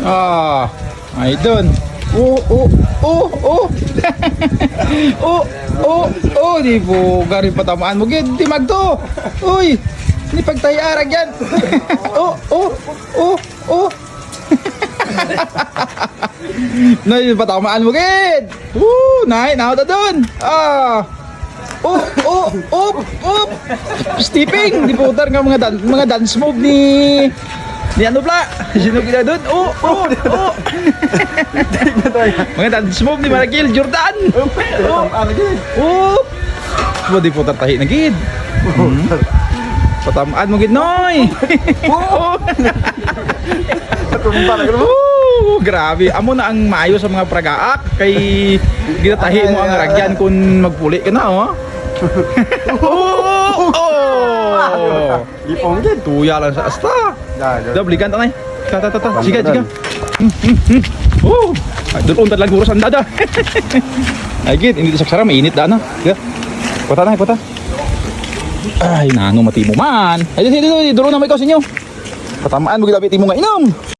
Ah, ay doon. Oh, oh, oh, oh. Oh, oh, oh, di po gari patamaan mo gid, di magto. Uy, ni pagtayarag yan. Oh, oh, oh, oh. Nay patamaan mo gid. Nay, naot doon. Ah. Oh, oh, oh, oh. Stepping, di putar nga mga dance move ni ano pala? Sino kita doon? Oh, oh, oh. Mga dance move ni Marikil Jordan. Oh, oh. Di putar tahi na gid. Patamaan mo gid noy. Oh. Oh, grabe. Amo na ang maayo sa mga pragaak kay ginatahi mo ang ragyan kung magpuli ka na, oh. Oh! Oh! Ipong gid. Tuya lang sa asta. Dablikan tanay. Ta. Siga. Oh! Doon untad lang guro sa dada. Ay gid, hindi saksara mainit da na. Siga. Kuta na, kuta. Ay, nango mati mo man. Ay, dito, duro na may ko sa inyo. Patamaan mo gid abi timo nga inom.